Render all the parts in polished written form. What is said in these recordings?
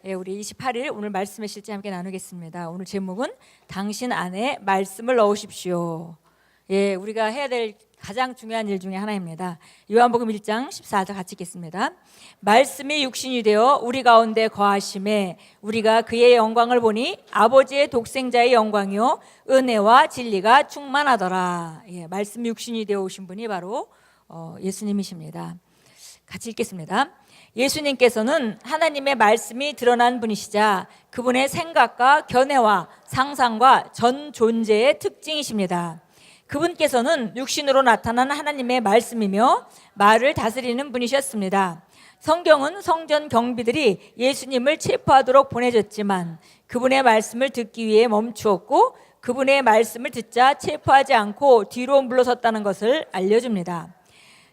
우리 28일 오늘 말씀의 실제 함께 나누겠습니다. 오늘 제목은 당신 안에 말씀을 넣으십시오. 우리가 해야 될 가장 중요한 일 중에 하나입니다. 요한복음 1장 14절 같이 읽겠습니다. 말씀이 육신이 되어 우리 가운데 거하심에 우리가 그의 영광을 보니 아버지의 독생자의 영광이요 은혜와 진리가 충만하더라. 말씀이 육신이 되어 오신 분이 바로 예수님이십니다. 같이 읽겠습니다. 예수님께서는 하나님의 말씀이 드러난 분이시자 그분의 생각과 견해와 상상과 전 존재의 특징이십니다. 그분께서는 육신으로 나타난 하나님의 말씀이며 말을 다스리는 분이셨습니다. 성경은 성전 경비들이 예수님을 체포하도록 보내졌지만 그분의 말씀을 듣기 위해 멈추었고 그분의 말씀을 듣자 체포하지 않고 뒤로 물러섰다는 것을 알려줍니다.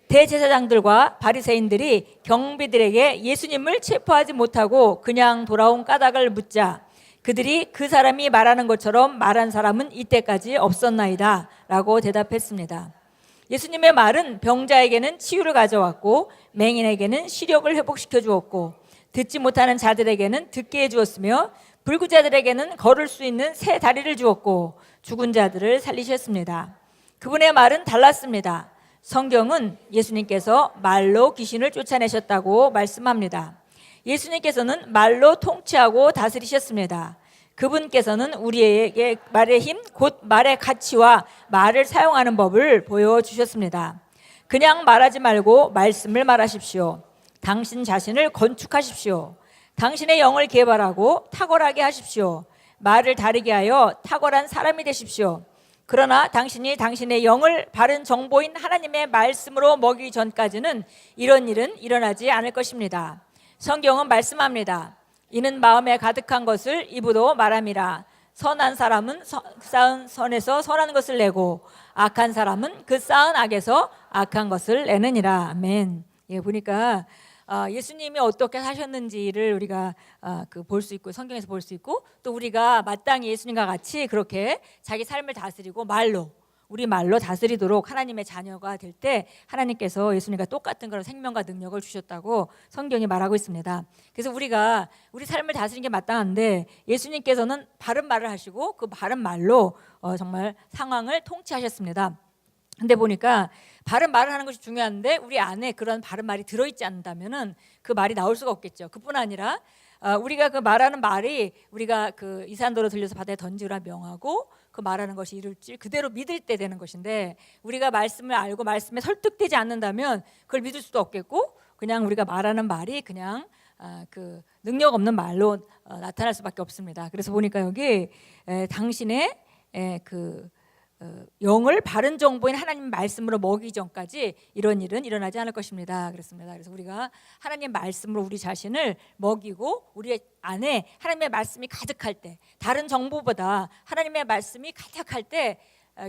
대제사장들과 바리새인들이 경비들에게 예수님을 체포하지 못하고 그냥 돌아온 까닭을 묻자 그들이 그 사람이 말하는 것처럼 말한 사람은 이때까지 없었나이다 라고 대답했습니다. 예수님의 말은 병자에게는 치유를 가져왔고 맹인에게는 시력을 회복시켜 주었고 듣지 못하는 자들에게는 듣게 해주었으며 불구자들에게는 걸을 수 있는 새 다리를 주었고 죽은 자들을 살리셨습니다. 그분의 말은 달랐습니다. 성경은 예수님께서 말로 귀신을 쫓아내셨다고 말씀합니다. 예수님께서는 말로 통치하고 다스리셨습니다. 그분께서는 우리에게 말의 힘, 곧 말의 가치와 말을 사용하는 법을 보여주셨습니다. 그냥 말하지 말고 말씀을 말하십시오. 당신 자신을 건축하십시오. 당신의 영을 개발하고 탁월하게 하십시오. 말을 다르게 하여 탁월한 사람이 되십시오. 그러나 당신이 당신의 영을 바른 정보인 하나님의 말씀으로 먹이기 전까지는 이런 일은 일어나지 않을 것입니다. 성경은 말씀합니다. 이는 마음에 가득한 것을 입으로 말함이라. 선한 사람은 쌓은 선에서 선한 것을 내고 악한 사람은 그 쌓은 악에서 악한 것을 내느니라. 아멘. 보니까 예수님이 어떻게 사셨는지를 우리가 볼 수 있고 성경에서 볼 수 있고 또 우리가 마땅히 예수님과 같이 그렇게 자기 삶을 다스리고 우리 말로 다스리도록 하나님의 자녀가 될 때 하나님께서 예수님과 똑같은 그런 생명과 능력을 주셨다고 성경이 말하고 있습니다. 그래서 우리가 우리 삶을 다스리는 게 마땅한데 예수님께서는 바른 말을 하시고 그 바른 말로 정말 상황을 통치하셨습니다. 근데 보니까 바른 말을 하는 것이 중요한데 우리 안에 그런 바른 말이 들어있지 않다면은 그 말이 나올 수가 없겠죠. 그뿐 아니라 우리가 그 말하는 말이 우리가 그 이산도로 들려서 바다에 던지라 명하고 그 말하는 것이 이룰지 그대로 믿을 때 되는 것인데 우리가 말씀을 알고 말씀에 설득되지 않는다면 그걸 믿을 수도 없겠고 그냥 우리가 말하는 말이 그냥 그 능력 없는 말로 나타날 수밖에 없습니다. 그래서 보니까 여기 당신의 그 영을 바른 정보인 하나님 말씀으로 먹이기 전까지 이런 일은 일어나지 않을 것입니다. 그렇습니다. 그래서 우리가 하나님 말씀으로 우리 자신을 먹이고 우리 안에 하나님의 말씀이 가득할 때 다른 정보보다 하나님의 말씀이 가득할 때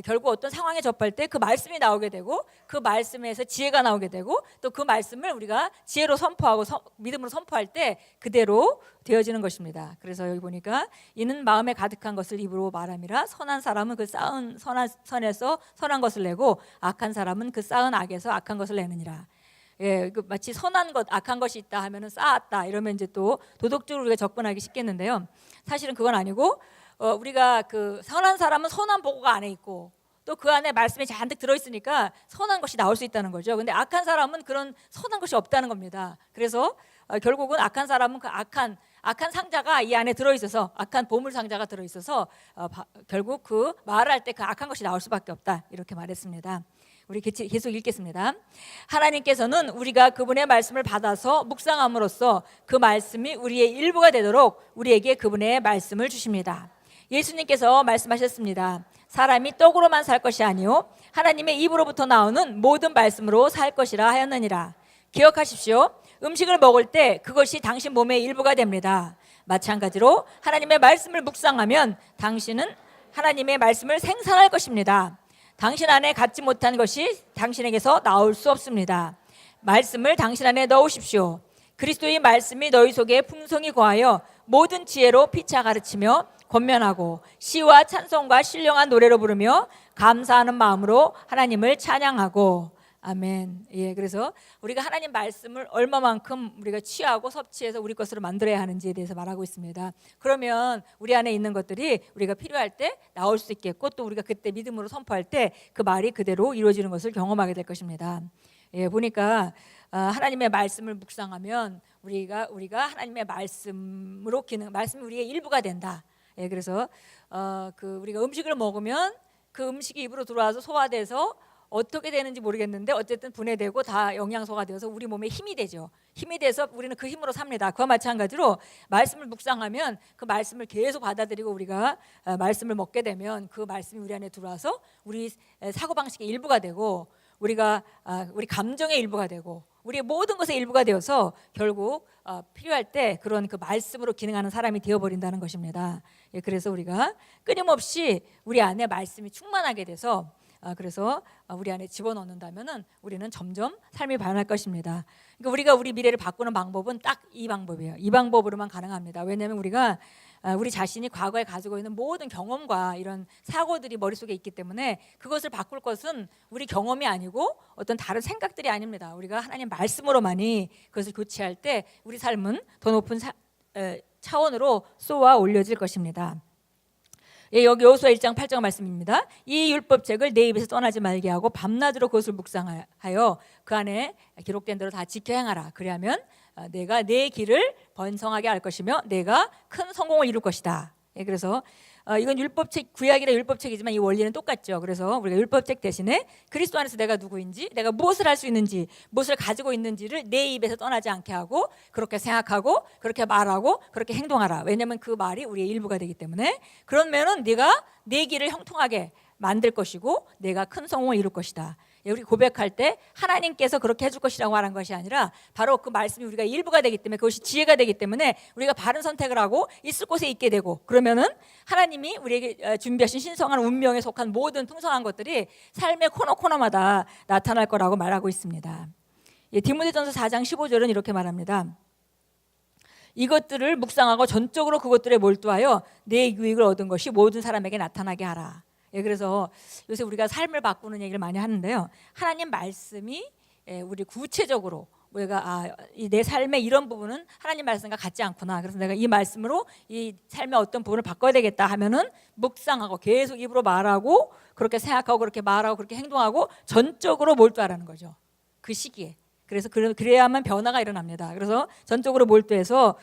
결국 어떤 상황에 접할 때 그 말씀이 나오게 되고 그 말씀에서 지혜가 나오게 되고 또 그 말씀을 우리가 지혜로 선포하고 믿음으로 선포할 때 그대로 되어지는 것입니다. 그래서 여기 보니까 이는 마음에 가득한 것을 입으로 말함이라. 선한 사람은 그 쌓은 선한 선에서 선한 것을 내고 악한 사람은 그 쌓은 악에서 악한 것을 내느니라. 마치 선한 것, 악한 것이 있다 하면은 쌓았다 이러면 이제 또 도덕적으로 우리가 접근하기 쉽겠는데요. 사실은 그건 아니고 우리가 그 선한 사람은 선한 보고가 안에 있고 또 그 안에 말씀이 잔뜩 들어있으니까 선한 것이 나올 수 있다는 거죠. 근데 악한 사람은 그런 선한 것이 없다는 겁니다. 그래서 결국은 악한 사람은 그 악한 상자가 이 안에 들어있어서 악한 보물 상자가 들어있어서 결국 그 말할 때 그 악한 것이 나올 수밖에 없다 이렇게 말했습니다. 우리 계속 읽겠습니다. 하나님께서는 우리가 그분의 말씀을 받아서 묵상함으로써 그 말씀이 우리의 일부가 되도록 우리에게 그분의 말씀을 주십니다. 예수님께서 말씀하셨습니다. 사람이 떡으로만 살 것이 아니요 하나님의 입으로부터 나오는 모든 말씀으로 살 것이라 하였느니라. 기억하십시오. 음식을 먹을 때 그것이 당신 몸의 일부가 됩니다. 마찬가지로 하나님의 말씀을 묵상하면 당신은 하나님의 말씀을 생산할 것입니다. 당신 안에 갖지 못한 것이 당신에게서 나올 수 없습니다. 말씀을 당신 안에 넣으십시오. 그리스도의 말씀이 너희 속에 풍성히 거하여 모든 지혜로 피차 가르치며 권면하고 시와 찬송과 신령한 노래로 부르며 감사하는 마음으로 하나님을 찬양하고 아멘. 예, 그래서 우리가 하나님 말씀을 얼마만큼 우리가 취하고 섭취해서 우리 것으로 만들어야 하는지에 대해서 말하고 있습니다. 그러면 우리 안에 있는 것들이 우리가 필요할 때 나올 수 있겠고, 또 우리가 그때 믿음으로 선포할 때 그 말이 그대로 이루어지는 것을 경험하게 될 것입니다. 예, 보니까 하나님의 말씀을 묵상하면 우리가 하나님의 말씀으로 말씀이 우리의 일부가 된다. 예, 그래서 우리가 음식을 먹으면 그 음식이 입으로 들어와서 소화돼서 어떻게 되는지 모르겠는데 어쨌든 분해되고 다 영양소가 되어서 우리 몸에 힘이 되죠. 힘이 돼서 우리는 그 힘으로 삽니다. 그와 마찬가지로 말씀을 묵상하면 그 말씀을 계속 받아들이고 우리가 말씀을 먹게 되면 그 말씀이 우리 안에 들어와서 우리 사고방식의 일부가 되고 우리 감정의 일부가 되고 우리의 모든 것의 일부가 되어서 결국 필요할 때 그런 그 말씀으로 기능하는 사람이 되어버린다는 것입니다. 예, 그래서 우리가 끊임없이 우리 안에 말씀이 충만하게 돼서 그래서 우리 안에 집어넣는다면은 우리는 점점 삶이 변할 것입니다. 그러니까 우리가 우리 미래를 바꾸는 방법은 딱 이 방법이에요. 이 방법으로만 가능합니다. 왜냐하면 우리가 우리 자신이 과거에 가지고 있는 모든 경험과 이런 사고들이 머릿속에 있기 때문에 그것을 바꿀 것은 우리 경험이 아니고 어떤 다른 생각들이 아닙니다. 우리가 하나님 말씀으로만이 그것을 교체할 때 우리 삶은 더 높은 차원으로 쏘아 올려질 것입니다. 예, 여기 여호수아 1장 8절 말씀입니다. 이 율법책을 내 입에서 떠나지 말게 하고 밤낮으로 그것을 묵상하여 그 안에 기록된 대로 다 지켜 행하라. 그리하면 내가 내 길을 번성하게 할 것이며 내가 큰 성공을 이룰 것이다. 예, 그래서 이건 율법책, 구약이라 율법책이지만 이 원리는 똑같죠. 그래서 우리가 율법책 대신에 그리스도 안에서 내가 누구인지, 내가 무엇을 할 수 있는지, 무엇을 가지고 있는지를 내 입에서 떠나지 않게 하고 그렇게 생각하고 그렇게 말하고 그렇게 행동하라. 왜냐하면 그 말이 우리의 일부가 되기 때문에. 그러면은 네가 내 길을 형통하게 만들 것이고 내가 큰 성공을 이룰 것이다. 우리 고백할 때 하나님께서 그렇게 해줄 것이라고 말한 것이 아니라 바로 그 말씀이 우리가 일부가 되기 때문에 그것이 지혜가 되기 때문에 우리가 바른 선택을 하고 있을 곳에 있게 되고 그러면은 하나님이 우리에게 준비하신 신성한 운명에 속한 모든 풍성한 것들이 삶의 코너코너마다 나타날 거라고 말하고 있습니다. 디모데전서 4장 15절은 이렇게 말합니다. 이것들을 묵상하고 전적으로 그것들에 몰두하여 내 유익을 얻은 것이 모든 사람에게 나타나게 하라. 예, 그래서 요새 우리가 삶을 바꾸는 얘기를 많이 하는데요. 하나님 말씀이 우리 구체적으로 우리가 내 삶의 이런 부분은 하나님 말씀과 같지 않구나. 그래서 내가 이 말씀으로 이 삶의 어떤 부분을 바꿔야 되겠다 하면은 묵상하고 계속 입으로 말하고 그렇게 생각하고 그렇게 말하고 그렇게 행동하고 전적으로 몰두하라는 거죠. 그 시기에. 그래서 그래야만 변화가 일어납니다. 그래서 전적으로 몰두해서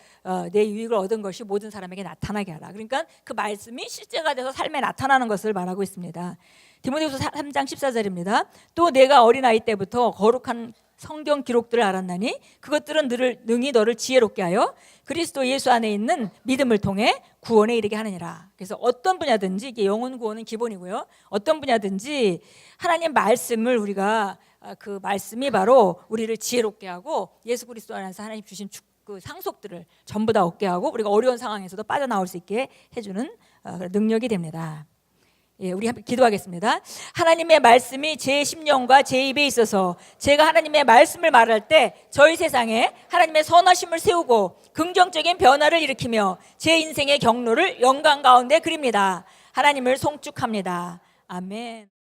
내 유익을 얻은 것이 모든 사람에게 나타나게 하라. 그러니까 그 말씀이 실제가 돼서 삶에 나타나는 것을 말하고 있습니다. 디모데후서 3장 14절입니다. 또 내가 어린아이 때부터 거룩한 성경 기록들을 알았나니 그것들은 능히 너를 지혜롭게 하여 그리스도 예수 안에 있는 믿음을 통해 구원에 이르게 하느니라. 그래서 어떤 분야든지 이게 영혼 구원은 기본이고요. 어떤 분야든지 하나님 말씀을 우리가 그 말씀이 바로 우리를 지혜롭게 하고 예수 그리스도 안에서 하나님 주신 그 상속들을 전부 다 얻게 하고 우리가 어려운 상황에서도 빠져나올 수 있게 해주는 능력이 됩니다. 예, 우리 함께 기도하겠습니다. 하나님의 말씀이 제 심령과 제 입에 있어서 제가 하나님의 말씀을 말할 때 저희 세상에 하나님의 선하심을 세우고 긍정적인 변화를 일으키며 제 인생의 경로를 영광 가운데 그립니다. 하나님을 송축합니다. 아멘.